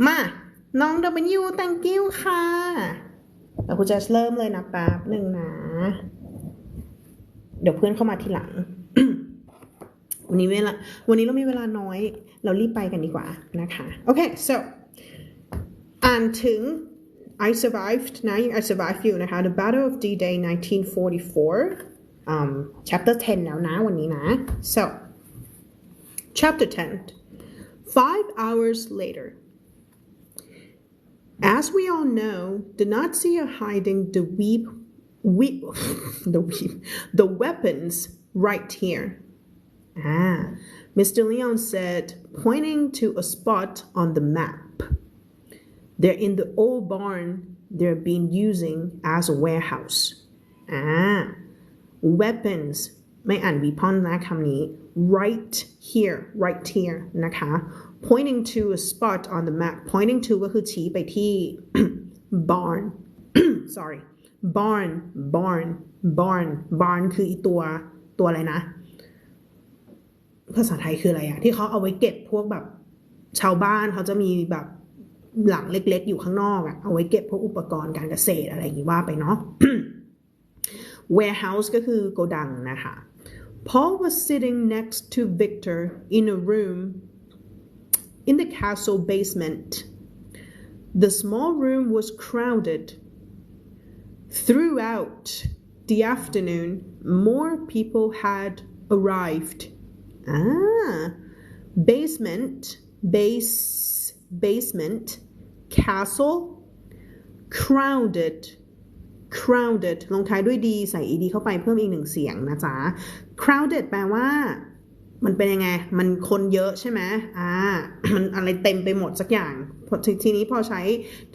มาน้อง W thank you ค่ะแล้วคุณจะเริ่มเลยนะแป๊บหนึ่งนะเดี๋ยวเพื่อนเข้ามาทีหลัง วันนี้เรามีเวลาน้อยเรารีบไปกันดีกว่านะคะโอเค so อ่านถึง I survived นะ I survived อยู่นะคะ The Battle of D-Day 1944 chapter 10 แล้วนะวันนี้นะ so chapter 10 5 hours later as we all know the Nazis are hiding the weapons right here Mr. Leon said, pointing to a spot on the map. They're in the old barn they're been using as a warehouse. Weapons ไม่อ่าน weapon นะคำนี้ right here นะคะ pointing to a spot on the map pointing to ก็คือชี้ไปที่ barn sorry barn คืออีตัวอะไรนะภาษาไทยคืออะไรอะที่เขาเอาไว้เก็บพวกแบบชาวบ้านเขาจะมีแบบหลังเล็กๆอยู่ข้างนอกอะเอาไว้เก็บพวกอุปกรณ์การเกษตรอะไรอย่างนี้ว่าไปเนาะ warehouse ก็คือโกดังนะคะ Paul was sitting next to Victor in a room in the castle basement. The small room was crowded. Throughout the afternoon, more people had arrived. Basement castle crowded ลงท้ายด้วยดีใส่ ed เข้าไปเพิ่มอีกหนึ่งเสียงนะจ๊ะ crowded แปลว่ามันเป็นยังไงมันคนเยอะใช่ไหมมันอะไรเต็มไปหมดสักอย่างทีนี้พอใช้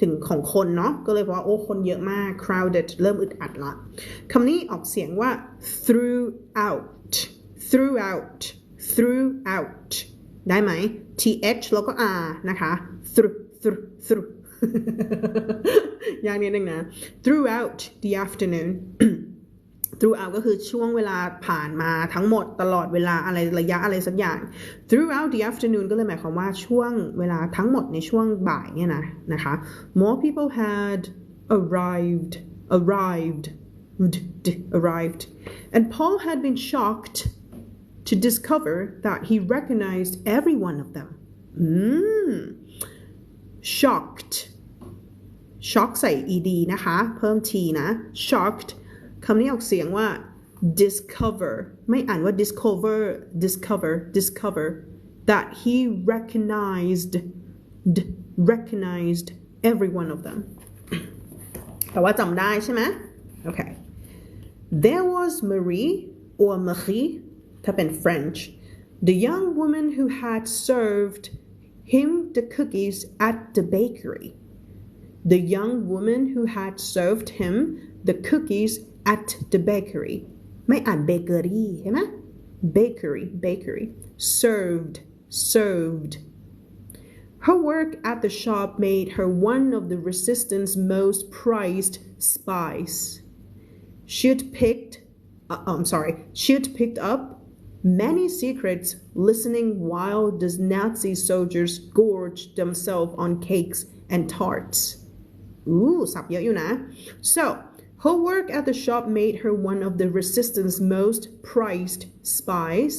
ถึงของคนเนาะก็เลยบอกว่าโอ้คนเยอะมาก crowded เริ่มอึดอัดละคำนี้ออกเสียงว่า throughout ได้ไหม th แล้วก็ r นะคะ through อย่างนี้นึงนะ throughout the afternoon throughout ก็คือช่วงเวลาผ่านมาทั้งหมดตลอดเวลาอะไรระยะอะไรสักอย่าง throughout the afternoon ก็เลยหมายความว่าช่วงเวลาทั้งหมดในช่วงบ่ายเนี่ยนะคะ more people had arrived and Paul had been shocked to discover that he recognized every one of them. Shocked ใส่ ed นะคะเพิ่ม t นะ shocked คำนี้ออกเสียงว่า discover ไม่อ่านว่า discover that he recognized every one of them แต่ว่าจำได้ใช่ไหม okay there was Marie or Marie ถ้าเป็น French the young woman who had served him the cookies at the bakery the young woman who had served him the cookies at the bakery ไม่อ่าน bakery ใช่ไหม bakery served her work at the shop made her one of the resistance most prized spies she'd picked up many secrets listening while the Nazi soldiers gorged themselves on cakes and tarts สับเยอะอยู่นะ so her work at the shop made her one of the resistance most prized spies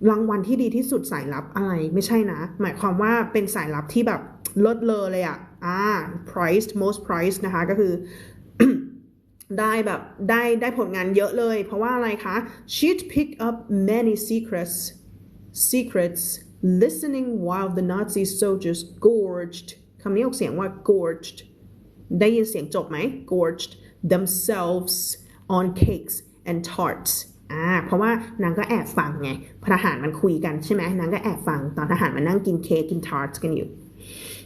รางวัลที่ดีที่สุดสายลับอะไรไม่ใช่นะหมายความว่าเป็นสายลับที่แบบเลิศเลอเลยอะprized most prized นะคะก็คือ ได้แบบได้ผลงานเยอะเลยเพราะว่าอะไรคะ she'd picked up many secrets listening while the Nazi soldiers gorged คำนี้ออกเสียงว่า gorged ได้ยินเสียงจบไหม gorged themselves on cakes and tarts เพราะว่านางก็แอบฟังไงทหารมันคุยกันใช่ไหมนางก็แอบฟังตอนทหารมันนั่งกินเค้กกิน tarts กันอยู่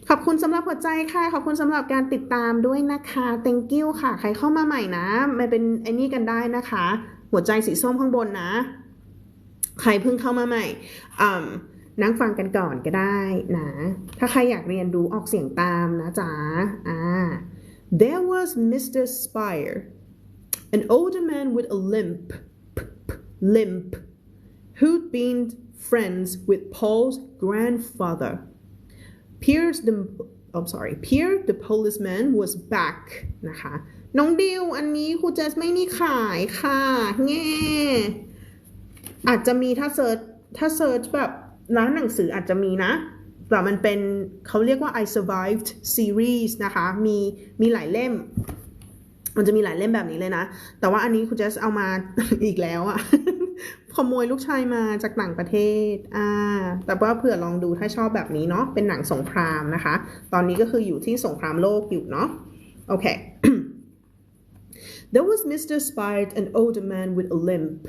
ขอบคุณสำหรับหัวใจค่ะขอบคุณสำหรับการติดตามด้วยนะคะ thank you ค่ะใครเข้ามาใหม่นะมันเป็นไอ้นี่กันได้นะคะหัวใจสีส้มข้างบนนะใครเพิ่งเข้ามาใหม่นั่งฟังกันก่อนก็ได้นะถ้าใครอยากเรียนรู้ออกเสียงตามนะจ๊ะThere was Mr. Spire an older man with a limp who'd been friends with Paul's grandfather. Pierre the policeman was back นะคะน้องดิวอันนี้ครูเจสไม่มีขายค่ะแง่อาจจะมีถ้าเซิร์ชแบบร้านหนังสืออาจจะมีนะแต่มันเป็นเขาเรียกว่า I survived series นะคะมีหลายเล่มมันจะมีหลายเล่มแบบนี้เลยนะแต่ว่าอันนี้ครูเจสเอามา อีกแล้วอะ ขโมยลูกชายมาจากต่างประเทศแต่ว่าเผื่อลองดูถ้าชอบแบบนี้เนาะเป็นหนังสงครามนะคะตอนนี้ก็คืออยู่ที่สงครามโลกอยู่เนาะโอเค There was Mr. Spite, an older man with a limp,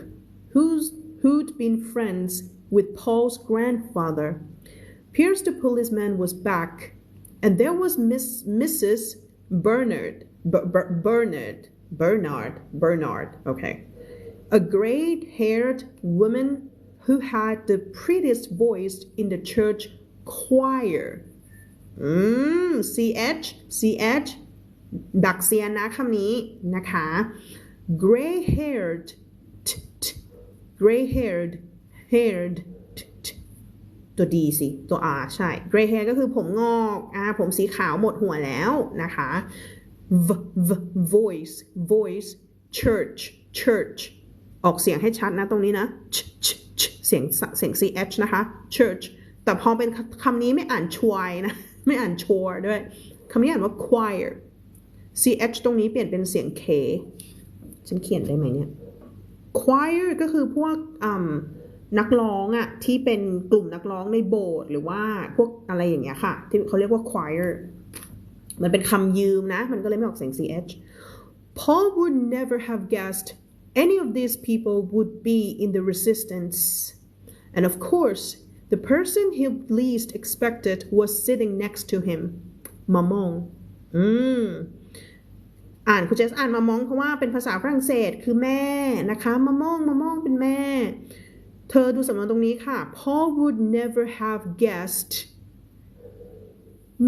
who'd been friends with Paul's grandfather. Pierce the policeman was back, and there was Mrs. Bernard, okay, a gray-haired woman who had the prettiest voice in the church choir. ch ดักเซียนนะคำนี้นะคะ gray-haired haired ตัว D สิตัว R ใช่ gray hair ก็คือผมงอกผมสีขาวหมดหัวแล้วนะคะ voice church ออกเสียงให้ชัดนะตรงนี้นะเสียง ch นะคะ church แต่พอเป็นคำนี้ไม่อ่านชวายนะไม่อ่านชัวด้วยคำนี้อ่านว่า choir ch ตรงนี้เปลี่ยนเป็นเสียง k ฉันเขียนได้ไหมเนี่ย choir ก็คือพวกนักร้องอะที่เป็นกลุ่มนักร้องในโบสถ์หรือว่าพวกอะไรอย่างเงี้ยค่ะที่เขาเรียกว่า choir มันเป็นคำยืมนะมันก็เลยไม่ออกเสียง ch Paul would never have guessed any of these people would be in the resistance and of course the person he least expected was sitting next to him มามองคุณเจสอ่านมามองเพราะว่าเป็นภาษาฝรั่งเศสคือแม่นะคะมามองเป็นแม่เธอดูสำนวนตรงนี้ค่ะ Paul would never have guessed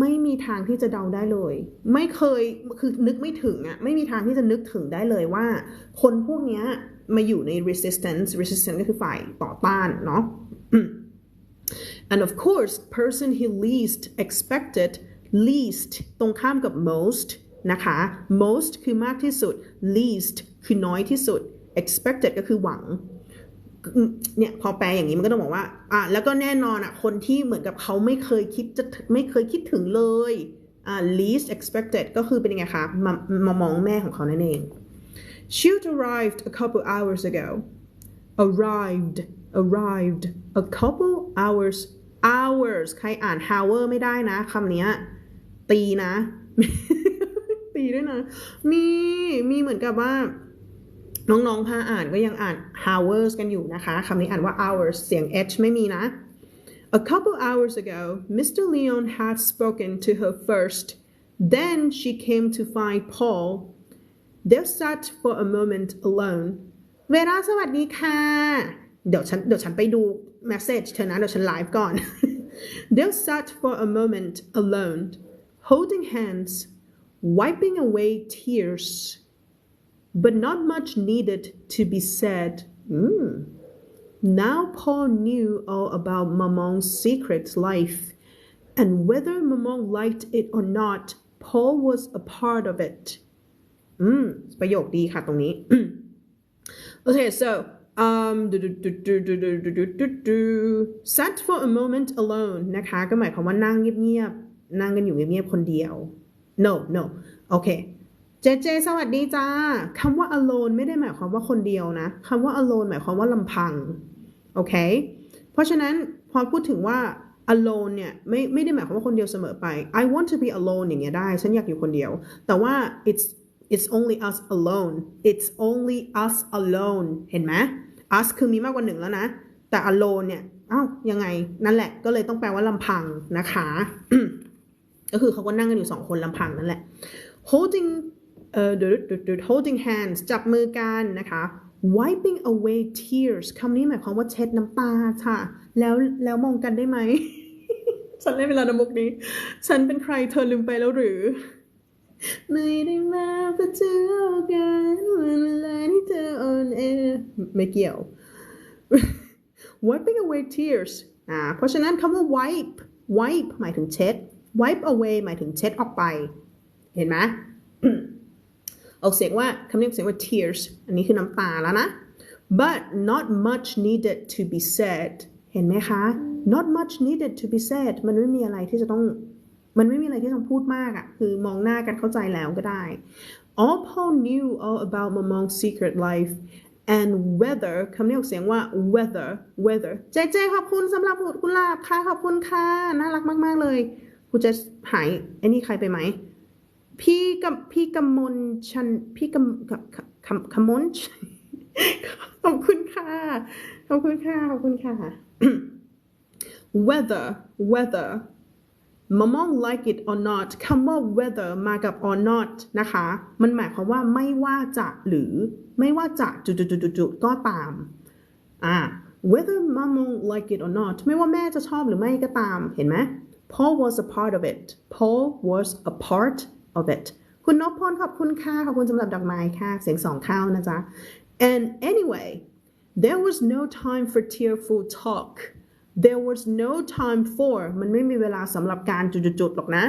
ไม่มีทางที่จะเดาได้เลยไม่เคยคือนึกไม่ถึงไม่มีทางที่จะนึกถึงได้เลยว่าคนพวกนี้มาอยู่ใน resistance ก็คือฝ่ายต่อต้านเนาะ and of course person he least expected least ตรงข้ามกับ most นะคะ most คือมากที่สุด least คือน้อยที่สุด expected ก็คือหวังเนี่ยพอแปลอย่างนี้มันก็ต้องบอกว่าแล้วก็แน่นอนคนที่เหมือนกับเขาไม่เคยคิดถึงเลย least expected ก็คือเป็นยังไงคะมามองแม่ของเขานั่นเอง She'd arrived a couple hours ago arrived a couple hours ใครอ่าน hour ไม่ได้นะคำนี้ตีนะ ตีด้วยนะมีเหมือนกับว่าน้องๆพาอ่านก็ยังอ่าน hours กันอยู่นะคะคำนี้อ่านว่า hours เสียง h ไม่มีนะ A couple hours ago Mr. Leon had spoken to her first then she came to find Paul they sat for a moment alone เวลาสวัสดีค่ะเดี๋ยวฉันไปดู message เธอนะเดี๋ยวฉันไลฟ์ก่อน they sat for a moment alone holding hands wiping away tears but not much needed to be said. Now Paul knew all about Maman's secret life, and whether Maman liked it or not, Paul was a part of it. ประโยคดีค่ะตรงนี้ Okay, so sat for a moment alone นะคะก็หมายความว่านั่งเงียบๆนั่งกันอยู่เงียบๆคนเดียว no okayเจสวัสดีจ้าคำว่า alone ไม่ได้หมายความว่าคนเดียวนะคำว่า alone หมายความว่าลำพังโอเคเพราะฉะนั้นพอพูดถึงว่า alone เนี่ยไม่ได้หมายความว่าคนเดียวเสมอไป I want to be alone อย่างเงี้ยได้ฉันอยากอยู่คนเดียวแต่ว่า it's only us alone it's only us alone เห็นไหม us คือมีมากกว่าหนึ่งแล้วนะแต่ alone เนี่ยยังไงนั่นแหละก็เลยต้องแปลว่าลำพังนะคะ ก็คือเขาก็นั่งกันอยู่2คนลำพังนั่นแหละ holding hands จับมือกันนะคะ wiping away tears คำนี้หมายความว่าเช็ดน้ำตาค่ะแล้วมองกันได้ไหม ฉันเล่นเวลาน้ำมุกนี้ฉันเป็นใครเธอลืมไปแล้วหรือไม่ได้มาเพื่อเจอกันวันเวลาที่เธออ่อนแอไม่เกี่ยว wiping away tears เพราะฉะนั้นคำว่า wipe หมายถึงเช็ด wipe away หมายถึงเช็ดออกไปเห็นไหม ออกเสียงว่าคำนี้ออกเสียงว่า tears อันนี้คือน้ำตาแล้วนะ but not much needed to be said เห็นไหมคะ not much needed to be said มันไม่มีอะไรที่จะต้องพูดมากคือมองหน้ากันเข้าใจแล้วก็ได้ all Paul knew all about Mamon's secret life and whether คำนี้ออกเสียงว่า whether เจขอบคุณสำหรับกุหลาบค่ะขอบคุณค่ะน่ารักมากๆเลยคุณจะหายไอ้นี่ใครไปไหมพี่กำมลชันพี่กำมลขอบคุณค่ะขอบคุณค่ะ whether Mamong like it or not คำว่า whether มากับ or not นะคะมันหมายความว่าไม่ว่าจะหรือไม่ว่าจะจุดๆๆก็ตามwhether Mamong like it or not ไม่ว่าแม่จะชอบหรือไม่ก็ตามเห็นไหม Paul was a part of it Paul was a part of it คุณนพพลขอบคุณค่ะขอบคุณสำหรับดอกไม้ค่ะเสียง2เข้านะจ๊ะ and anyway there was no time for tearful talk there was no time for มันไม่มีเวลาสำหรับการจุดๆหรอกนะ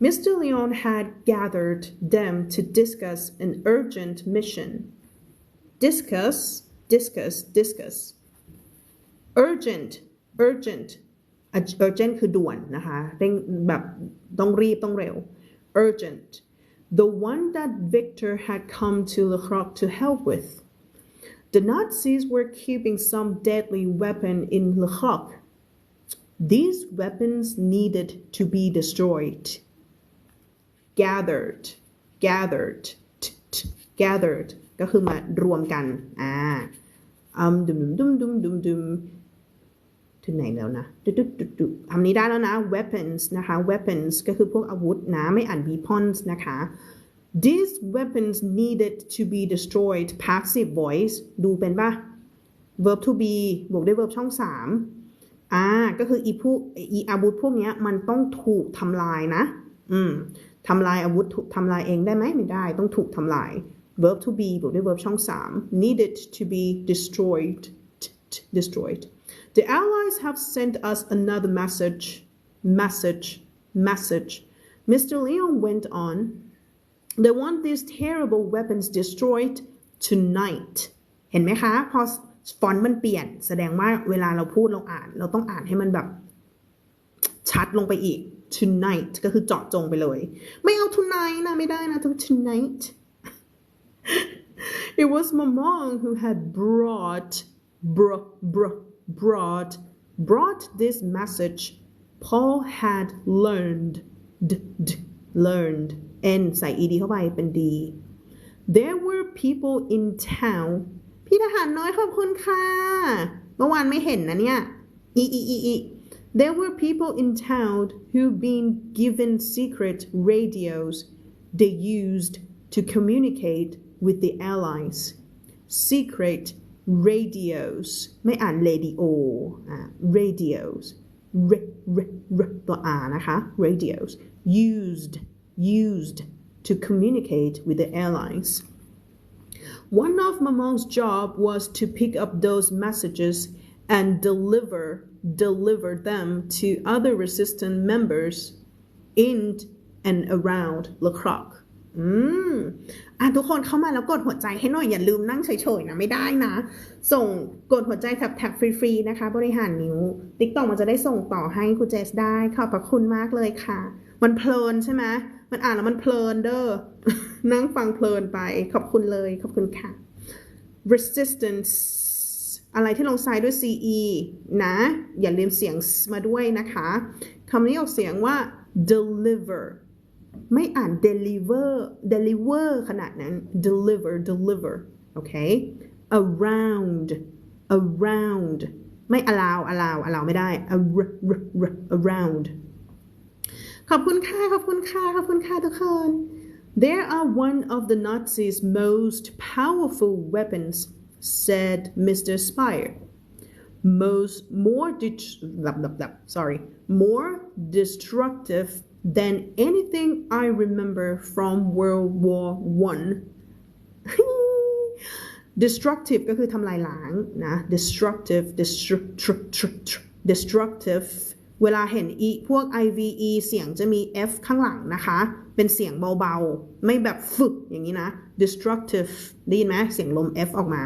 Mr. Leon had gathered them to discuss an urgent mission. Discuss. Urgent. urgent คือด่วนนะคะเร่งแบบต้องรีบต้องเร็ว urgent the one that Victor had come to Le Croc to help with the Nazis were keeping some deadly weapon in Le Croc these weapons needed to be destroyed gathered ก็คือมารวมกันดุมถึงไหนแล้วนะคำนี้ได้แล้วนะ weapons นะคะ weapons ก็คือพวกอาวุธนะไม่อ่าน weapons นะคะ these weapons needed to be destroyed passive voice ดูเป็นป่ะ verb to be บวกด้วย verb ช่อง3ก็คืออีอาวุธพวกนี้มันต้องถูกทำลายนะทำลายอาวุธถูกทำลายเองได้ไหมไม่ได้ต้องถูกทำลาย verb to be บวกด้วย verb ช่อง3 needed to be destroyed The Allies have sent us another message. Mr. Leon went on. They want these terrible weapons destroyed tonight. เห็นไหมคะพอฟอนต์มันเปลี่ยนแสดงว่าเวลาเราพูดเราอ่านเราต้องอ่านให้มันแบบชัดลงไปอีก tonight ก็คือเจาะจงไปเลยไม่เอา tonight นะไม่ได้นะต้อง tonight. It was Mamong who had brought this message Paul had learned n ใส่ ed เข้าไปเป็น d there were people in town พี่ทหารน้อยขอบคุณค่ะเมื่อวานไม่เห็นนะเนี่ยthere were people in town who'd been given secret radios they used to communicate with the Allies secret radios ไม่อ่าน radio radios ตัว r นะคะ radios used to communicate with the Allies one of Mamong's job was to pick up those messages and deliver them to other resistance members in and around Le Crocทุกคนเข้ามาแล้วกดหัวใจให้หน่อยอย่าลืมนั่งเฉยๆนะไม่ได้นะส่งกดหัวใจแท็บฟรีๆนะคะบริหารนิ้ว TikTok มันจะได้ส่งต่อให้คุณเจสได้ขอบพระคุณมากเลยค่ะมันเพลินใช่ไหมมันอ่านแล้วมันเพลินเด้อ นั่งฟังเพลินไปขอบคุณเลยขอบคุณค่ะ resistance อะไรที่ลงท้ายด้วย ce นะอย่าลืมเสียงมาด้วยนะคะคำนี้ออกเสียงว่า deliverไม่อ่าน deliver ขนาดนั้น deliver โอเค around ไม่ allow ไม่ได้ around ขอบคุณค่ะทุกคน They are one of the Nazis' most powerful weapons said Mr. Spire more destructive than anything I remember from World War I destructive ก็คือทำลายล้างนะ destructive destructive เวลาเห็นพวก ive เสียงจะมี f ข้างหลังนะคะเป็นเสียงเบาๆไม่แบบฝึกอย่างนี้นะ destructive ได้ยินไหมเสียงลม f ออกมา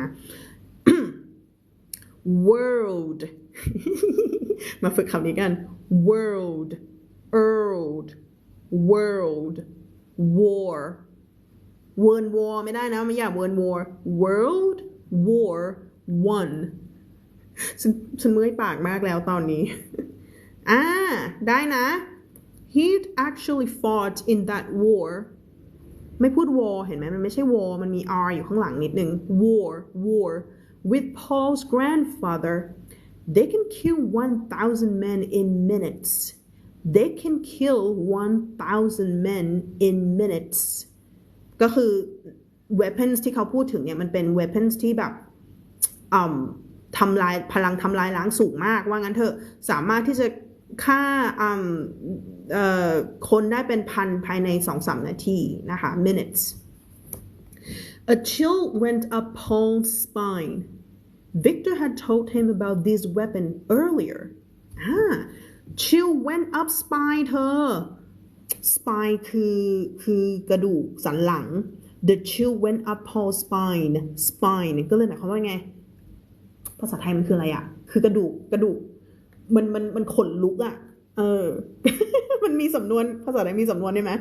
world มาฝึกคำนี้กัน world world war word war ไม่ได้นะไม่อยาก word war world war one ฉันเมื่อยปากมากแล้วตอนนี้ได้นะ he'd actually fought in that war ไม่พูด war เห็นไหมมันไม่ใช่ war มันมี r อยู่ข้างหลังนิดนึง war with Paul's grandfather they can kill 1,000 men in minutes they can kill 1,000 men in minutes ก็คือ weapons ที่เขาพูดถึงเนี่ยมันเป็น weapons ที่แบบทำลายพลังทำลายล้างสูงมากว่างั้นเถอะสามารถที่จะฆ่าคนได้เป็นพันภายใน 2-3 นาทีนะคะ minutes A chill went up Paul's spine Victor had told him about this weapon earlier chill went up spine เธอ spine คือกระดูกสันหลัง the chill went up Paul's spine ก็เลยหมายความว่าไงภาษาไทยมันคืออะไรอ่ะคือกระดูกมันขนลุกอ่ะมันมีสำนวนภาษาไทยมีสำนวนได้ไหม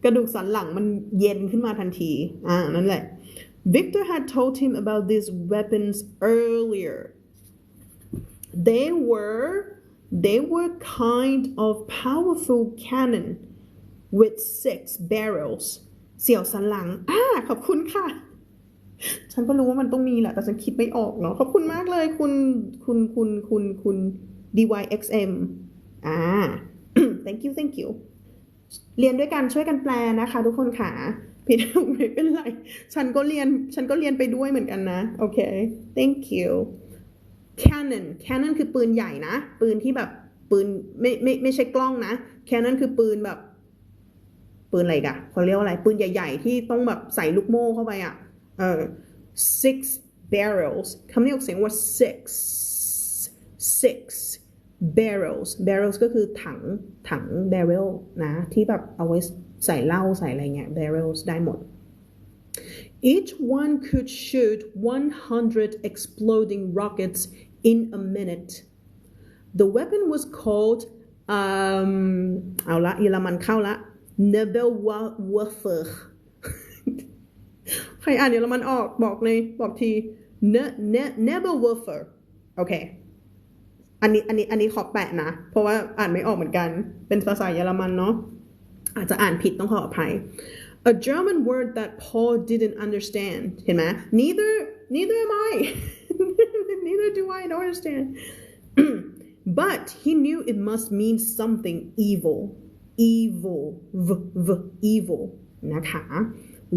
กระดูกสันหลังมันเย็นขึ้นมาทันทีนั่นแหละ Victor had told him about these weapons earlier they were kind of powerful cannon with 6 barrels เสี่ยวสันหลังขอบคุณค่ะฉันก็รู้ว่ามันต้องมีแหละแต่ฉันคิดไม่ออกเนาะขอบคุณมากเลยคุณ DYXM thank you เรียนด้วยกันช่วยกันแปลนะคะทุกคนค่ะพี่น้องไม่เป็นไรฉันก็เรียนไปด้วยเหมือนกันนะโอเค thank you cannon คือปืนใหญ่นะปืนที่แบบปืนไม่ใช่กล้องนะ cannon คือปืนแบบปืนอะไรกะเขาเรียกว่าอะไรปืนใหญ่ๆที่ต้องแบบใส่ลูกโม่เข้าไป6 barrels คำนี้ออกเสียงว่า 6 barrels ก็คือถัง barrel นะที่แบบเอาไว้ใส่เหล้าใส่อะไรเงี้ย barrels ได้หมด each one could shoot 100 exploding rockets in a minute the weapon was called เอาละเยอรมันเข้าละ Nebelwerfer ใครอ่านเยอรมันออกบอกที Nebelwerfer โอเคอันนี้ขอแปะนะเพราะว่าอ่านไม่ออกเหมือนกันเป็นภาษาเยอรมันเนาะอาจจะอ่านผิดต้องขออภัย A German word that Paul didn't understand เห็นไหม neither am I neither do I understand but he knew it must mean something evil evil นะคะ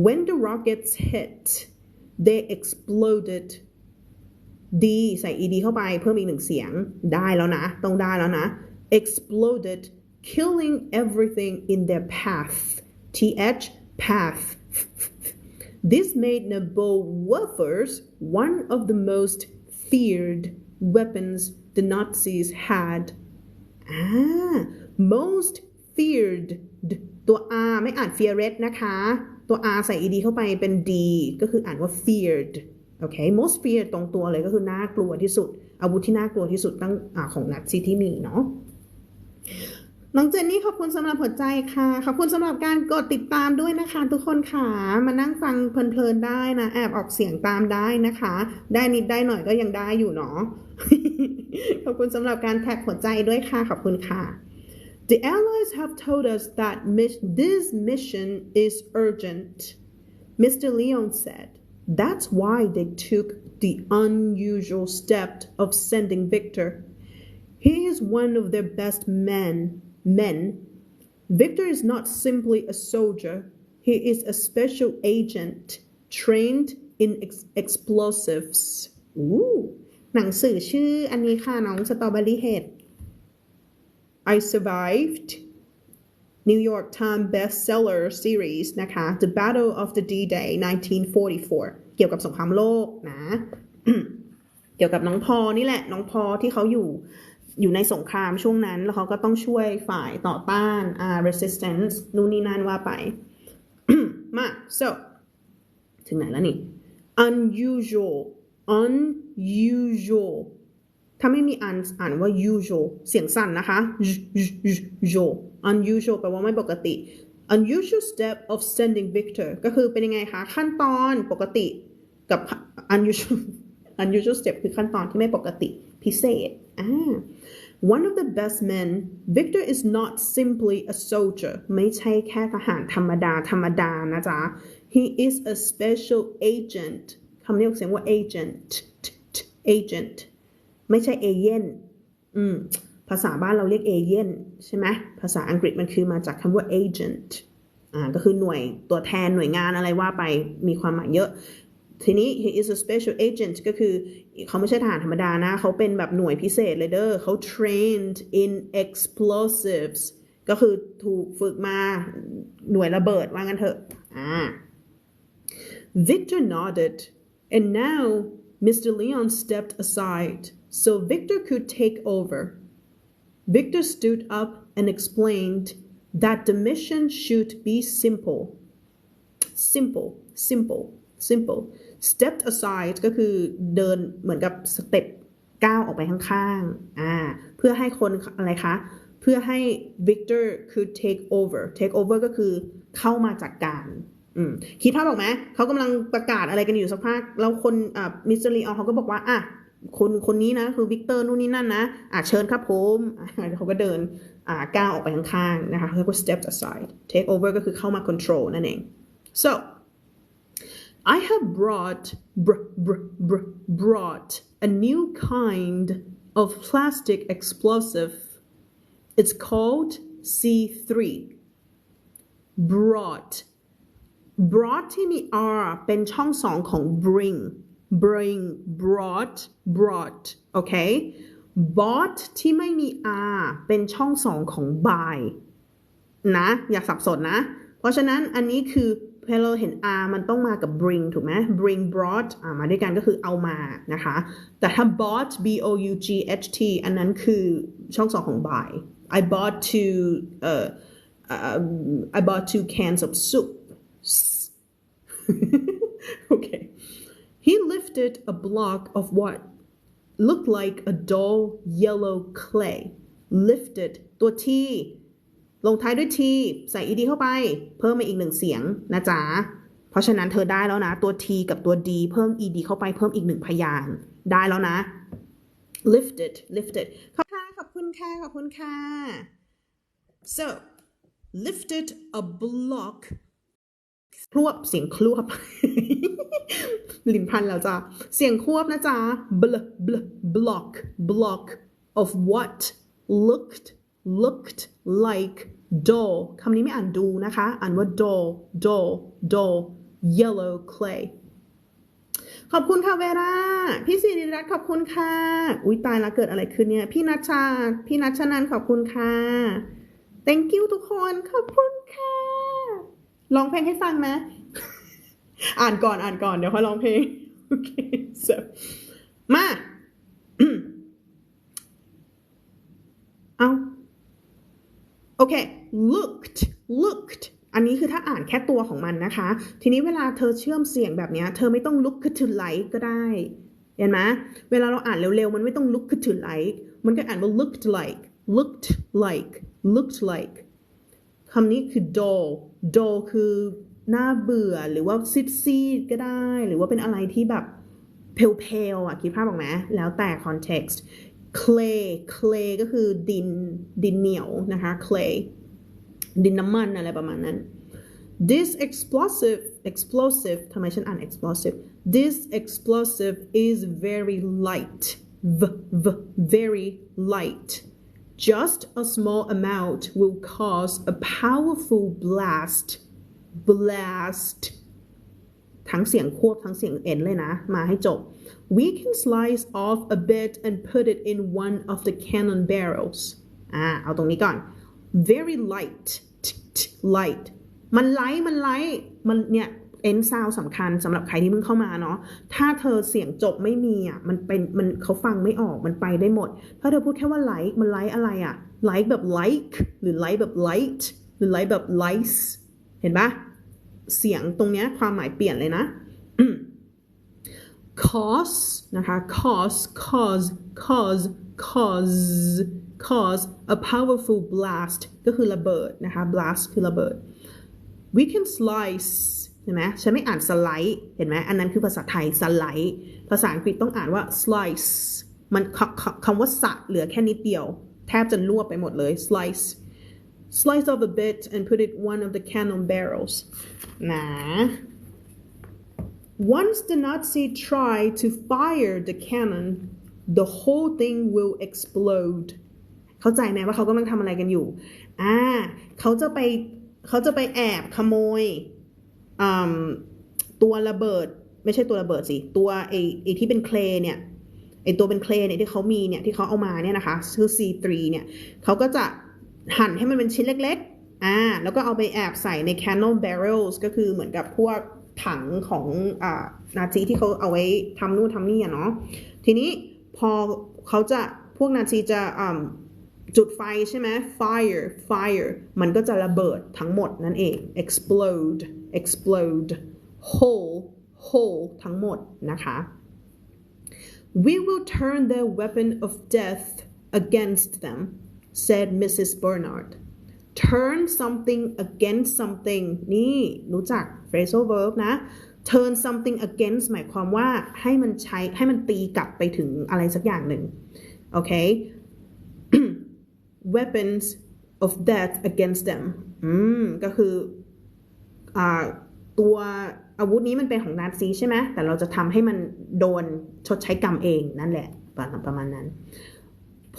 when the rockets hit they exploded D ใส่ ed เข้าไปเพิ่มอีก1เสียงได้แล้วนะต้องได้แล้วนะ exploded killing everything in their path path this made Nebelwerfers one of the most feared weapons the Nazis had most feared ตัว R ไม่อ่าน feared นะคะตัว R ใส่ ed เข้าไปเป็น D ก็คืออ่านว่า fearedโอเค most feared ตรงตัวเลยก็คือน่ากลัวที่สุดอาวุธที่น่ากลัวที่สุดตั้งของนัตซีที่มีเนาะน้องเจนนี่ขอบคุณสำหรับหัวใจค่ะขอบคุณสำหรับการกดติดตามด้วยนะคะทุกคนค่ะมานั่งฟังเพลินๆได้นะแอบออกเสียงตามได้นะคะได้นิดได้หน่อยก็ยังได้อยู่เนาะ ขอบคุณสำหรับการแท็กหัวใจด้วยค่ะขอบคุณค่ะ The Allies have told us that this mission is urgent Mr. Leon said That's why they took the unusual step of sending Victor. He is one of their best men. Victor is not simply a soldier. He is a special agent trained in explosives. หนังสือชื่ออันนี้ค่ะน้องสตรอเบอรี่เฮด I survived New York Times bestseller series นะคะ The Battle of the D-Day 1944 เกี่ยวกับสงครามโลกนะ เกี่ยวกับน้องพอนี่แหละน้องพอที่เขาอยู่ในสงครามช่วงนั้นแล้วเขาก็ต้องช่วยฝ่ายต่อต้าน resistance นู่นนี่นั่นว่าไป มา so ถึงไหนแล้วนี่ unusual ถ้าไม่มีอ่านว่า usual เสียงสั่นนะคะ unusual แปลว่าไม่ปกติ unusual step of sending Victor ก็คือเป็นยังไงคะขั้นตอนปกติกับ unusual step คือขั้นตอนที่ไม่ปกติพิเศษOne of the best men Victor is not simply a soldier ไม่ใช่แค่ทหารธรรมดานะจ๊ะ He is a special agent คำนี้ออกเสียงว่า agent ไม่ใช่เอเย่นภาษาบ้านเราเรียกเอเย่นใช่ไหมภาษาอังกฤษมันคือมาจากคำว่า agent ก็คือหน่วยตัวแทนหน่วยงานอะไรว่าไปมีความหมายเยอะทีนี้ he is a special agent ก็คือเขาไม่ใช่ทหารธรรมดานะเขาเป็นแบบหน่วยพิเศษเลยเด้อเขา trained in explosives ก็คือถูกฝึกมาหน่วยระเบิดว่างั้นเถอะVictor nodded and now Mr. Leon stepped aside so Victor could take over Victor stood up and explained that the mission should be simple stepped aside ก็คือเดินเหมือนกับสเต็ปก้าวออกไปข้างๆเพื่อให้คนอะไรคะเพื่อให้ Victor could take over ก็คือเข้ามาจัดการคิดภาพออกไหมเขากำลังประกาศอะไรกันอยู่สักพักแล้วคนมิสเตอร์ลีออนเขาก็บอกว่าคนนี้นะคือวิกเตอร์นู่นนี่นั่นนะเชิญครับผมเขาก็เดินก้าวออกไปข้างๆนะคะเขาก็ stepped aside take over ก็คือเข้ามา control นั่นเอง so I have brought a new kind of plastic explosive. It's called C3. Brought ที่มี R เป็นช่องสองของ bring brought โอเค bought ที่ไม่มี R เป็นช่องสองของ buy นะอย่าสับสนนะเพราะฉะนั้นอันนี้คือพอเราเห็น R มันต้องมากับ bring ถูกไหม bring brought มาด้วยกันก็คือเอามานะคะแต่ถ้า bought B-O-U-G-H-T อันนั้นคือช่องสองของ buy I bought two cans of soup okay he lifted a block of what looked like a dull yellow clay lifted ตัว Tลงท้ายด้วย T ใส่ ed เข้าไปเพิ่มมาอีกหนึ่งเสียงนะจ๊ะเพราะฉะนั้นเธอได้แล้วนะตัว T กับตัว D เพิ่ม ed เข้าไปเพิ่มอีกหนึ่งพยางค์ได้แล้วนะ lifted ขอบคุณค่ะ so lifted a block ครวบเสียงครวบ ลิ้นพันแล้วจ้ะเสียงควบนะจ๊ะ block of what looked like doll คำนี้ไม่อ่านดูนะคะอ่านว่า doll yellow clay ขอบคุณค่ะเวราพี่สิริรัตน์ขอบคุณค่ะอุ๊ยตายแล้วเกิดอะไรขึ้นเนี่ยพี่นัชนันขอบคุณค่ะ thank you ทุกคนขอบคุณค่ะร้องเพลงให้ฟังนะ อ่านก่อนเดี๋ยวค่อยร้องเพลงโอเค so มาเอาโอเค looked อันนี้คือถ้าอ่านแค่ตัวของมันนะคะทีนี้เวลาเธอเชื่อมเสียงแบบนี้เธอไม่ต้อง look to like ก็ได้เห็นไหมเวลาเราอ่านเร็วๆมันไม่ต้อง look to like มันก็อ่านว่า looked like คำนี้คือ dull คือน่าเบื่อหรือว่าซีดก็ได้หรือว่าเป็นอะไรที่แบบเพลคิดภาพออกไหมแล้วแต่ context clay ก็คือดินเหนียวนะคะ clay ดินน้ำมันอะไรประมาณนั้น this explosive ทำไมฉันอ่าน explosive this explosive is very light very light just a small amount will cause a powerful blast ทั้งเสียงควบทั้งเสียงเอ็นเลยนะมาให้จบ we can slice off a bit and put it in one of the cannon barrels เอาตรงนี้ก่อน very light มันเนี่ย end sound สำคัญสำหรับใครที่เพิ่งเข้ามาเนาะถ้าเธอเสียงจบไม่มีอ่ะมันเขาฟังไม่ออกมันไปได้หมดถ้าเธอพูดแค่ว่า like มัน like อะไรอ่ะ like แบบ like หรือ like แบบ light หรือ like แบบ lice เห็นปะเสียงตรงเนี้ยความหมายเปลี่ยนเลยนะ cause นะคะ cause a powerful blast ก็คือระเบิดนะคะ blast คือระเบิด we can slice เห็นไหมฉันไม่อ่าน slice เห็นไหมอันนั้นคือภาษาไทย slice ภาษาอังกฤษต้องอ่านว่า slice มันคำว่าสะเหลือแค่นิดเดียวแทบจะรวบไปหมดเลย slice off a bit and put it one of the cannon barrels นะ once the Nazi try to fire the cannon the whole thing will explode เข้าใจไหมว่าเขากำลังทำอะไรกันอยู่เขาจะไปแอบขโมยตัวระเบิดไม่ใช่ตัวระเบิดสิตัวไอ้ที่เป็นเคลเนี่ยไอ้ตัวเป็นเคลเนี่ยที่เขามีเนี่ยที่เขาเอามาเนี่ยนะคะคือ C3 เนี่ยเขาก็จะหั่นให้มันเป็นชิ้นเล็กๆแล้วก็เอาไปแอบใส่ใน cannon barrels ก็คือเหมือนกับพวกถังของนาซีที่เขาเอาไว้ทำนู่นทำนี่เนาะทีนี้พอเขาจะพวกนาซีจะจุดไฟใช่ไหม fire มันก็จะระเบิดทั้งหมดนั่นเอง explode whole ทั้งหมดนะคะ we will turn their weapon of death against them said Mrs. Bernard turn something against something นี่รู้จัก phrasal verb นะ turn something against หมายความว่าให้มันตีกลับไปถึงอะไรสักอย่างหนึ่งโอเคweapons of death against them ก็คือตัวอาวุธนี้มันเป็นของนาซีใช่ไหมแต่เราจะทำให้มันโดนชดใช้กรรมเองนั่นแหละประมาณนั้น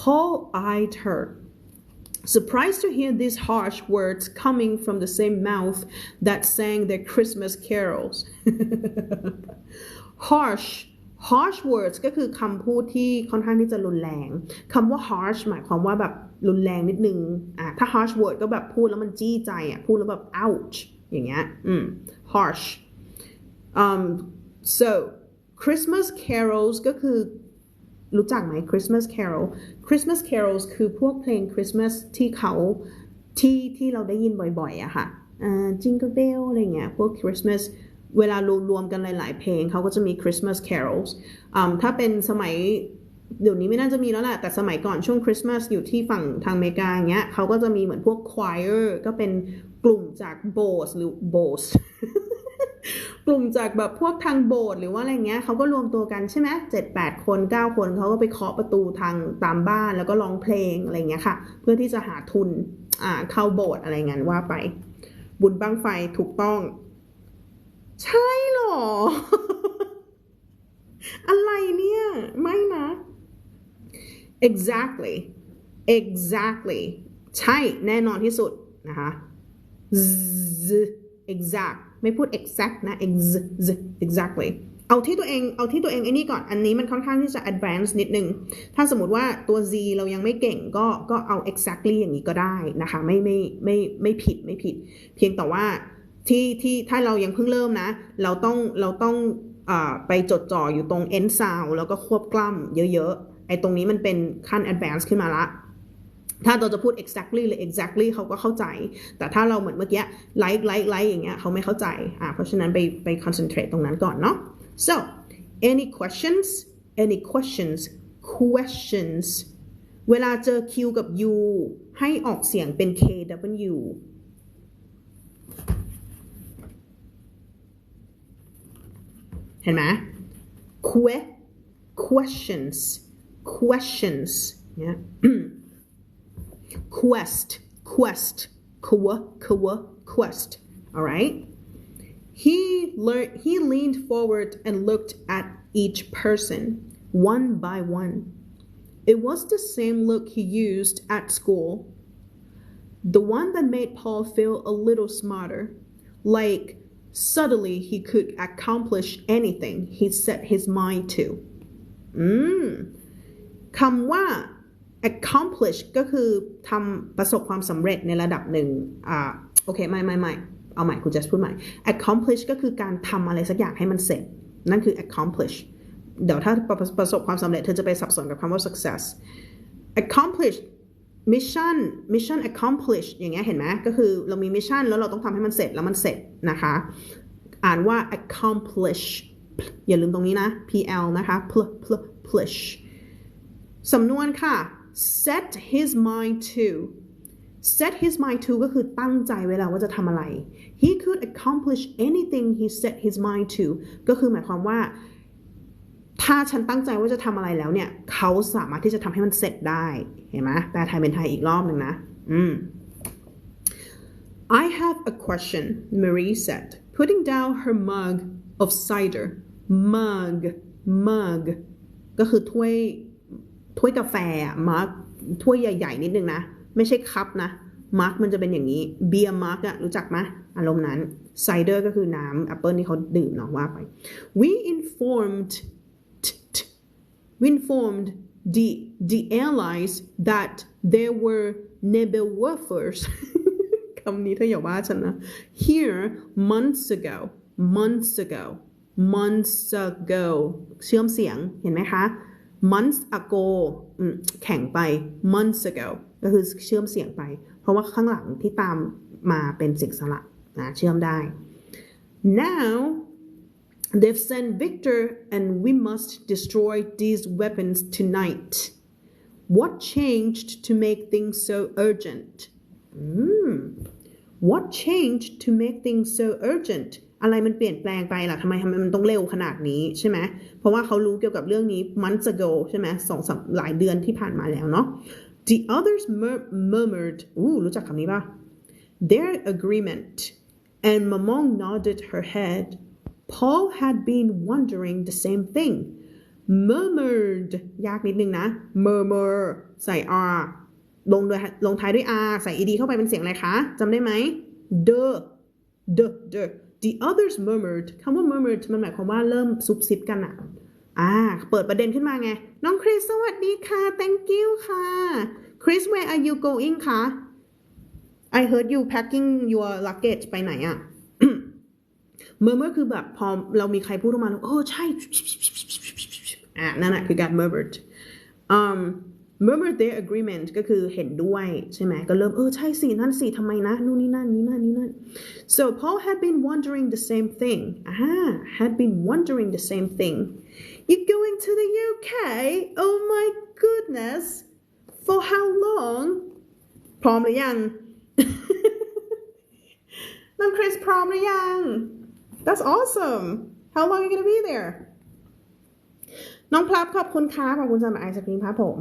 Paul eyed her surprised to hear these harsh words coming from the same mouth that sang their Christmas carols harsh words ก็คือคำพูดที่ค่อนข้างที่จะรุนแรงคำว่า harsh หมายความว่าแบบรุนแรงนิดนึงถ้า harsh word ก็แบบพูดแล้วมันจี้ใจพูดแล้วแบบ ouch อย่างเงี้ยharsh so Christmas carols ก็คือรู้จักไหม Christmas carols คือพวกเพลง Christmas ที่เขาที่เราได้ยินบ่อยๆอะค่ะJingle Bell อะไรเงี้ยพวก Christmasเวลารวมกันหลายๆเพลงเขาก็จะมี Christmas carols ถ้าเป็นสมัยเดี๋ยวนี้ไม่น่าจะมีแล้วแหละแต่สมัยก่อนช่วงคริสต์มาสอยู่ที่ฝั่งทางอเมริกาอย่างเงี้ยเขาก็จะมีเหมือนพวก choir ก็เป็นกลุ่มจากโบสหรือโบส กลุ่มจากแบบพวกทางโบสถ์หรือว่าอะไรเงี้ยเขาก็รวมตัวกันใช่ไหม7-8 คน 9 คนเขาก็ไปเคาะประตูทางตามบ้านแล้วก็ร้องเพลงอะไรเงี้ยค่ะเพื่อที่จะหาทุนเข้าโบสถ์อะไรเงี้ยว่าไปบุญบั้งไฟถูกต้องใช่หรอ อะไรเนี่ยไม่นะ exactly ใช่แน่นอนที่สุดนะคะ exact ไม่พูด exact นะ exactly เอาที่ตัวเองไอ้นี่ก่อนอันนี้มันค่อนข้างที่จะ advance นิดนึงถ้าสมมติว่าตัว z เรายังไม่เก่งก็เอา exactly อย่างนี้ก็ได้นะคะไม่ผิดเพียงแต่ว่าที่ถ้าเรายังเพิ่งเริ่มนะเราต้องไปจดจ่ออยู่ตรง end sound แล้วก็ควบกล้ำเยอะๆไอ้ตรงนี้มันเป็นขั้น advance ขึ้นมาละถ้าเราจะพูด exactly หรือ exactly เขาก็เข้าใจแต่ถ้าเราเหมือนเมื่อกี้ like อย่างเงี้ยเขาไม่เข้าใจเพราะฉะนั้นไป concentrate ตรงนั้นก่อนเนาะ so any questions เวลาเจอ Q กับ U ให้ออกเสียงเป็น KWเห็นไหม questions เนี่ย quest all right he leaned forward and looked at each person one by one it was the same look he used at school the one that made Paul feel a little smarter like suddenly he could accomplish anything he set his mind to คำว่า accomplish ก็คือทำประสบความสำเร็จในระดับหนึ่งโอเคไม่ เอาใหม่คุณเจสพูดใหม่ accomplish ก็คือการทำอะไรสักอย่างให้มันเสร็จนั่นคือ accomplish เดี๋ยวถ้าประสบความสำเร็จเธอจะไปสับสนกับคำว่า success accomplish mission accomplish อย่างเงี้ยเห็นไหมก็คือเรามี mission แล้วเราต้องทำให้มันเสร็จแล้วมันเสร็จนะคะอ่านว่า accomplish อย่าลืมตรงนี้นะ pl นะคะ plish สำนวนค่ะ set his mind to ก็คือตั้งใจไว้แล้วว่าจะทำอะไร he could accomplish anything he set his mind to ก็คือหมายความว่าถ้าฉันตั้งใจว่าจะทำอะไรแล้วเนี่ยเขาสามารถที่จะทำให้มันเสร็จได้เห็นไหมแปลไทยเป็นไทยอีกรอบหนึ่งนะI have a question Marie said putting down her mug of cider mug ก็คือถ้วยกาแฟmug ถ้วยใหญ่ๆนิดนึงนะไม่ใช่คัพนะมักมันจะเป็นอย่างนี้เบียร์มักอะรู้จักไหมอารมณ์นั้นไซเดอร์ก็คือน้ำแอปเปิลที่เขาดื่มเนาะว่าไป we informed the allies that there were Nebelwerfers คำนี้ถ้าอย่าว่าฉันนะ here months ago เชื่อมเสียงเห็นไหมคะ months ago แข่งไป months ago ก็คือเชื่อมเสียงไปเพราะว่าข้างหลังที่ตามมาเป็นเสียงสระนะเชื่อมได้ now they've sent Victor and we must destroy these weapons tonight what changed to make things so urgent what changed to make things so urgent อะไรมันเปลี่ยนแปลงไปล่ะทำไมมันต้องเร็วขนาดนี้ใช่ไหมเพราะว่าเขารู้เกี่ยวกับเรื่องนี้ months ago ใช่ไหมหลายเดือนที่ผ่านมาแล้วเนาะThe others murmured รู้จักคำนี้ป่ะ their agreement and Mamong nodded her head Paul had been wondering the same thing murmured ยากนิดนึงนะ murmur ใส่ r ลงท้ายด้วย r ใส่ ed เข้าไปเป็นเสียงอะไรคะจำได้ไหม the others murmured คำว่า murmured มันหมายความว่าเริ่มซุบซิบกันอะเปิดประเด็นขึ้นมาไงน้องคริสสวัสดีค่ะ thank you ค่ะคริส where are you going คะ I heard you packing your luggage ไปไหนอะเมื่อคือแบบพอเรามีใครพูดออกมาแล้วใช่นั่นแหละคือการ murmured murmured their agreement ก็คือเห็นด้วยใช่ไหมก็เริ่มใช่สินั่นสิทำไมนะนู่นนี่นั่น so Paul had been wondering the same thing You're going to the UK? Oh my goodness! For how long? พร้อมหรือยัง น้องคริสพร้อมหรือยัง That's awesome! How long are you going to be there? น้องพลับขอบคุณค่ะขอบคุณสำหรับไอศกรีมครับผม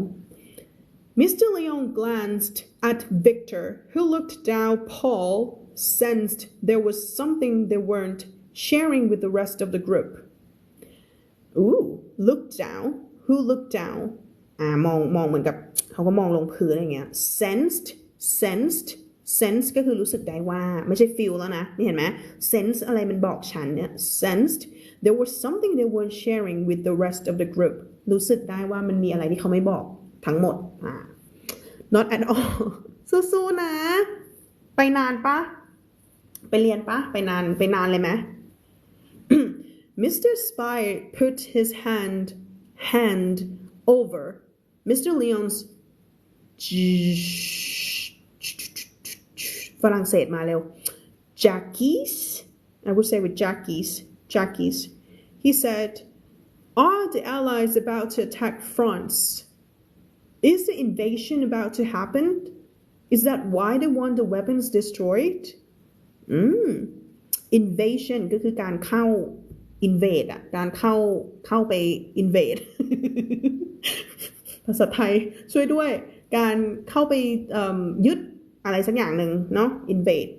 Mr. Leon glanced at Victor, who looked down. Paul sensed there was something they weren't sharing with the rest of the group.Looked down who looked down มองเหมือนกับเขาก็มองลงพื้นอะไรเงี้ย sensed ก็คือรู้สึกได้ว่าไม่ใช่ feel แล้วนะนี่เห็นไหม sense อะไรมันบอกฉันเนี่ย sensed there was something they weren't sharing with the rest of the group รู้สึกได้ว่ามันมีอะไรที่เขาไม่บอกทั้งหมดnot at all สู้ๆนะไปนานปะไปเรียนปะไปนานเลยไหมMr. Spire put his hand over Mr. Leon's ฝรั่งเศสมาเร็ว Jackies I would say with Jackies he said are the Allies about to attack France is the invasion about to happen is that why they want the weapons destroyed invasion ก็คือการเข้าinvade การเข้าไป invade ภาษาไทยช่วยด้วยการเข้าไปยึดอะไรสักอย่างหนึ่งเนาะ invade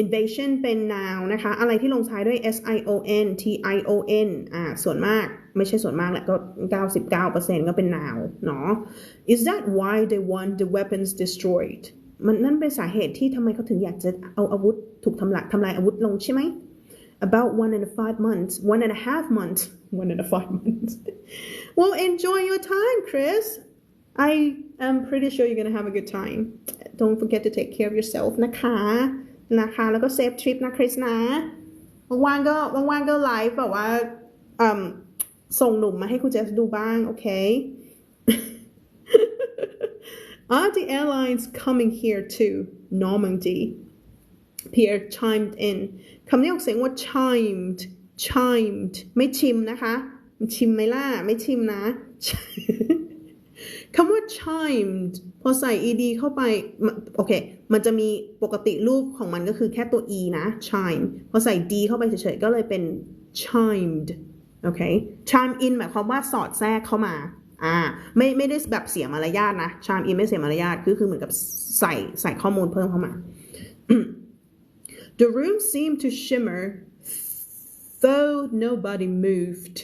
invasion เป็น noun นะคะอะไรที่ลงท้ายด้วย sion tion ส่วนมากไม่ใช่ส่วนมากแหละก็ 99% ก็เป็น noun เนาะ is that why they want the weapons destroyedมันนั่นเป็นสาเหตุที่ทำไมเขาถึงอยากจะเอาอาวุธถูกทำลายอาวุธลงใช่ไหม about 1.5 months well enjoy your time Chris I am pretty sure you're gonna have a good time don't forget to take care of yourself นะคะแล้วก็ safe trip นะคริสนะว่างๆก็ไลฟ์แบบว่าส่งหนุ่มมาให้คุณเจสดูบ้างโอเค Are the airlines coming here to Normandy? Pierre chimed in คำนี้ออกเสียงว่า chimed ไม่ชิมนะคะมันชิมไหมล่ะไม่ชิมนะ คำว่า chimed พอใส่ ed เข้าไปโอเคมันจะมีปกติรูปของมันก็คือแค่ตัว e นะ chime พอใส่ d เข้าไปเฉยๆก็เลยเป็น chimed โอเค chime in หมายความว่าสอดแทรกเข้ามาไม่ได้แบบเสียมารยาทนะ chime in ไม่เสียมารยาทคือเหมือนกับใส่ข้อมูลเพิ่มเข้ามา The room seemed to shimmer though nobody moved.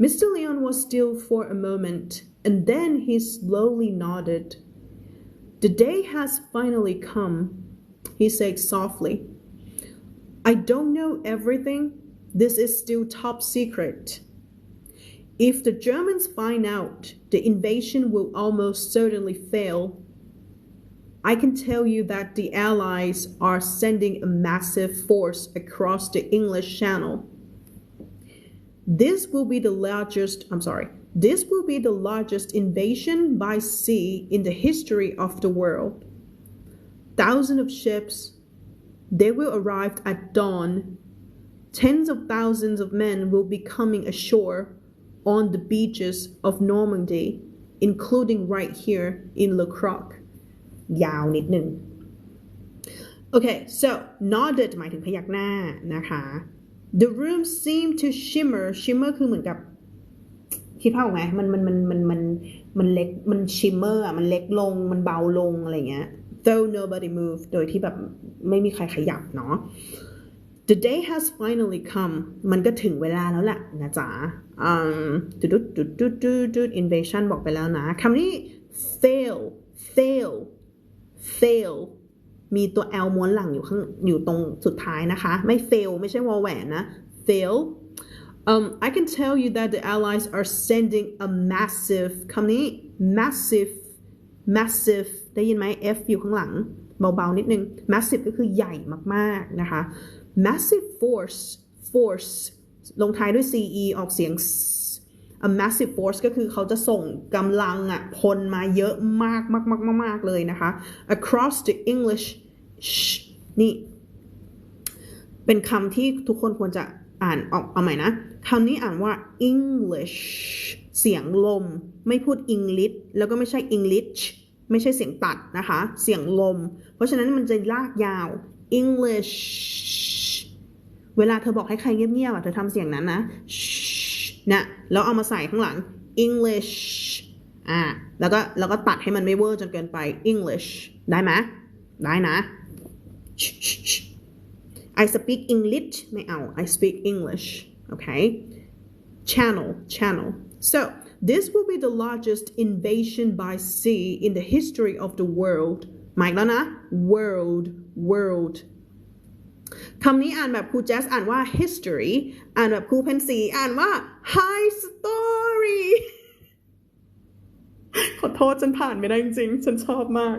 Mr. Leon was still for a moment, and then he slowly nodded. The day has finally come, he said softly. I don't know everything. This is still top secret. If the Germans find out, the invasion will almost certainly fail. I can tell you that the Allies are sending a massive force across the English Channel.This will be the largest invasion by sea in the history of the world. Thousands of ships, they will arrive at dawn. Tens of thousands of men will be coming ashore on the beaches of Normandy, including right here in Le Croc. ยาวนิดนึง Okay, so nodded หมายถึงพยักหน้านะคะ The room seemed to shimmer คือเหมือนกับคิดภาพออกไหมมันเล็กมัน shimmer มันเล็กลงมันเบาลงอะไรเงี้ย though nobody moved โดยที่แบบไม่มีใครขยับเนาะ The day has finally come มันก็ถึงเวลาแล้วแหละนะจ๊ะinvasion บอกไปแล้วนะคำนี้ fail มีตัว L ม้วนหลังอยู่ตรงสุดท้ายนะคะไม่ fail ไม่ใช่วอแหวนนะ fail I can tell you that the Allies are sending a massive คำนี้ massive ได้ยินไหม F อยู่ข้างหลังเบาๆนิดนึง massive ก็คือใหญ่มากๆนะคะ massive force ลงท้ายด้วย ce ออกเสียง a massive force ก็คือเขาจะส่งกำลังพลมาเยอะมากเลยนะคะ across the English นี่เป็นคำที่ทุกคนควรจะอ่านออกเอาใหม่นะคำนี้อ่านว่า English เสียงลมไม่พูด English แล้วก็ไม่ใช่ English ไม่ใช่เสียงตัดนะคะเสียงลมเพราะฉะนั้นมันจะลากยาว English เวลาเธอบอกให้ใครเงียบๆเธอทำเสียงนั้นนะนะแล้วเอามาใส่ข้างหลัง English แล้วก็ตัดให้มันไม่เวอร์จนเกินไป English ได้ไหมได้นะ I speak English ไม่เอา I speak English okay channel so this will be the largest invasion by sea in the history of the world หมายแล้วนะ world คำนี้อ่านแบบครูแจ๊สอ่านว่า history อ่านแบบครูเพนสีอ่านว่า high story ขอโทษฉันผ่านไม่ได้จริงๆฉันชอบมาก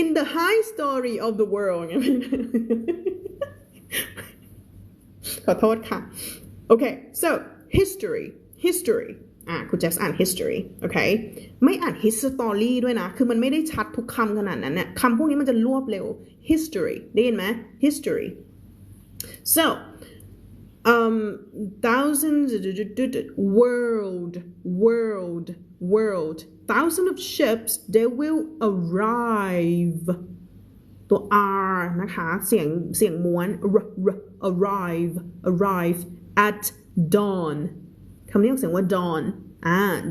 in the high story of the world ขอโทษค่ะ okay so history คุณแจ๊สอ่าน history โอเคไม่อ่าน history ด้วยนะคือมันไม่ได้ชัดทุกคำขนาดนั้นเนี่ยคำพวกนี้มันจะรวบเร็ว history ได้ยินไหม history so thousands world thousands of ships they will arrive ตัว R นะคะเสียงม้วน arrive at dawn คำนี้ออกเสียงว่า dawn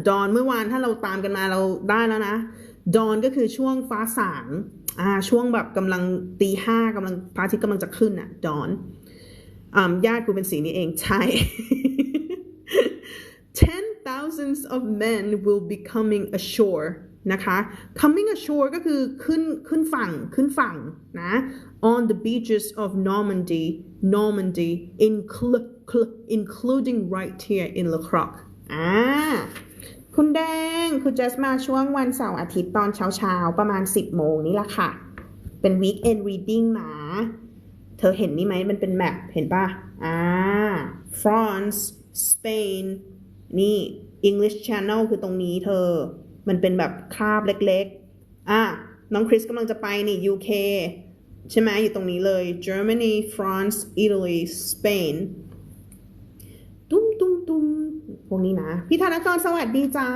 dawn เมื่อวานถ้าเราตามกันมาเราได้แล้วนะ dawn ก็คือช่วงฟ้าสางช่วงแบบกำลังตีห้ากำลังพระอาทิตย์กำลังจะขึ้นdawn ญาติกูเป็นสีนี้เองใช่ 10,000s of men will be coming ashore นะคะ coming ashore ก็คือขึ้นฝั่งนะ on the beaches of Normandy including right here in Le Croc คุณแดงคุณเจสมาช่วงวันเสาร์อาทิตย์ตอนเช้าประมาณ10 โมงนี่แหละค่ะเป็น weekend reading นะเธอเห็นนี่ไหมมันเป็นแมปเห็นป่ะFrance Spain นี่ English Channel คือตรงนี้เธอมันเป็นแบบคราบเล็กๆน้องคริสกำลังจะไปนี่ UK ใช่ไหมอยู่ตรงนี้เลย Germany France Italy Spain ตุ้มพวกนี้นะพี่ธนกรสวัสดีจ้า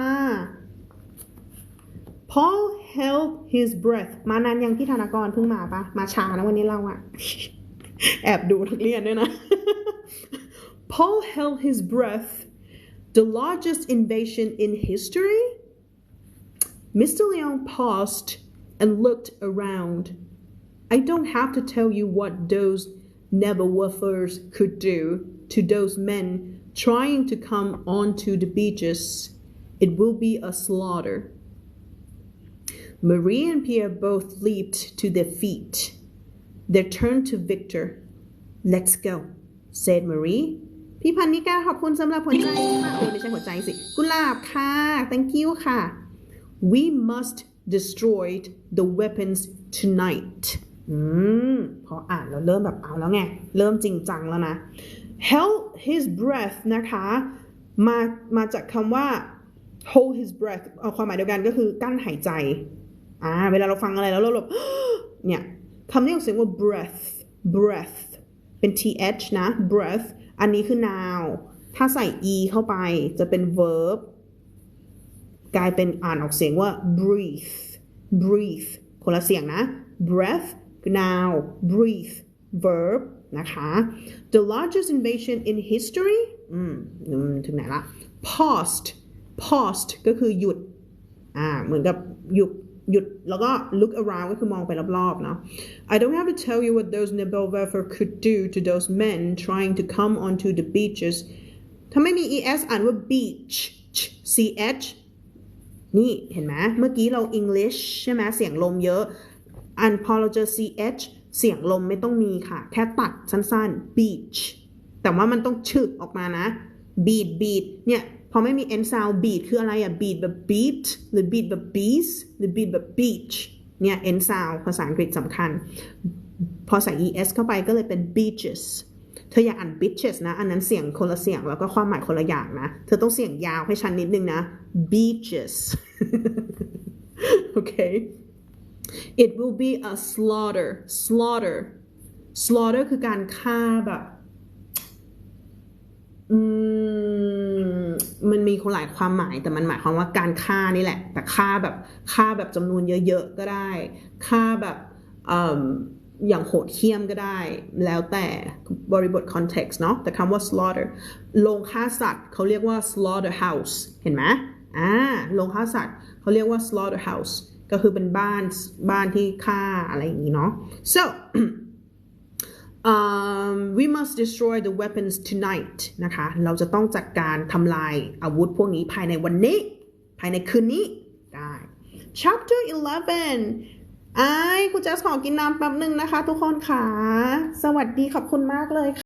Paul held his breath มานานยังพี่ธนกรเพิ่งมาปะมาช้านะวันนี้เราอะแอบดูนักเรียนด้วยนะ Paul held his breath the largest invasion in history Mr. Leon paused and looked around I don't have to tell you what those never-waffers could do to those men trying to come onto the beaches. It will be a slaughter. Marie and Pierre both leaped to their feet. They turned to Victor. Let's go, said Marie. พี่พันนิกาขอบคุณสำหรับหัวใจค่ะไม่ใช่หัวใจสิกุหลาบค่ะ thank you ค่ะ We must destroy the weapons tonight. พออ่านแล้วเริ่มแบบเอาแล้วไงเริ่มจริงจังแล้วนะ held his breath นะคะมาจากคำว่า hold his breath เอาความหมายเดียวกันก็คือกั้นหายใจเวลาเราฟังอะไรแล้วเราแบบ เนี่ยคำนี้ออกเสียงว่า breath เป็น th นะ breath อันนี้คือ noun ถ้าใส่ e เข้าไปจะเป็น verb กลายเป็นอ่านออกเสียงว่า breathe คนละเสียงนะ breath noun breathe verb นะคะ the largest invasion in history ถึงไหนละ paused ก็คือหยุดเหมือนกับหยุดแล้วก็ look around ก็คือมองไปรอบๆเนาะ I don't have to tell you what those never-wafer could do to those men trying to come onto the beaches ถ้าไม่มี es อ่านว่า beach ch นี่เห็นไหมเมื่อกี้เรา English ใช่ไหมเสียงลมเยอะพอเราเจอ ch เสียงลมไม่ต้องมีค่ะแค่ตัดสั้นๆ beach แต่ว่ามันต้องฉึกออกมานะ beat เนี่ยพอไม่มี end sound beat คืออะไรbeat แบบ beat หรือ beat แบบ beast หรือ beat แบบ beach เนี่ย end sound ภาษาอังกฤษสำคัญพอใส่ es เข้าไปก็เลยเป็น beaches เธออย่าอ่าน beaches นะอันนั้นเสียงคนละเสียงแล้วก็ความหมายคนละอย่างนะเธอต้องเสียงยาวให้ชันนิดนึงนะ beaches โอเคIt will be a slaughter คือการฆ่าแบบมันมีหลายความหมายแต่มันหมายความว่าการฆ่านี่แหละแต่ฆ่าแบบจำนวนเยอะๆก็ได้ฆ่าแบบอย่างโหดเหี้ยมก็ได้แล้วแต่บริบท context เนาะแต่คำว่า slaughter โรงฆ่าสัตว์เขาเรียกว่า slaughterhouse เห็นไหมโรงฆ่าสัตว์เขาเรียกว่า slaughterhouseก็คือเป็นบ้านที่ฆ่าอะไรอย่างนี้เนาะ so we must destroy the weapons tonight นะคะเราจะต้องจัดการทำลายอาวุธพวกนี้ภายในวันนี้ภายในคืนนี้ได้ chapter 11คุณจะขอกินน้ำแป๊บนึงนะคะทุกคนค่ะสวัสดีขอบคุณมากเลย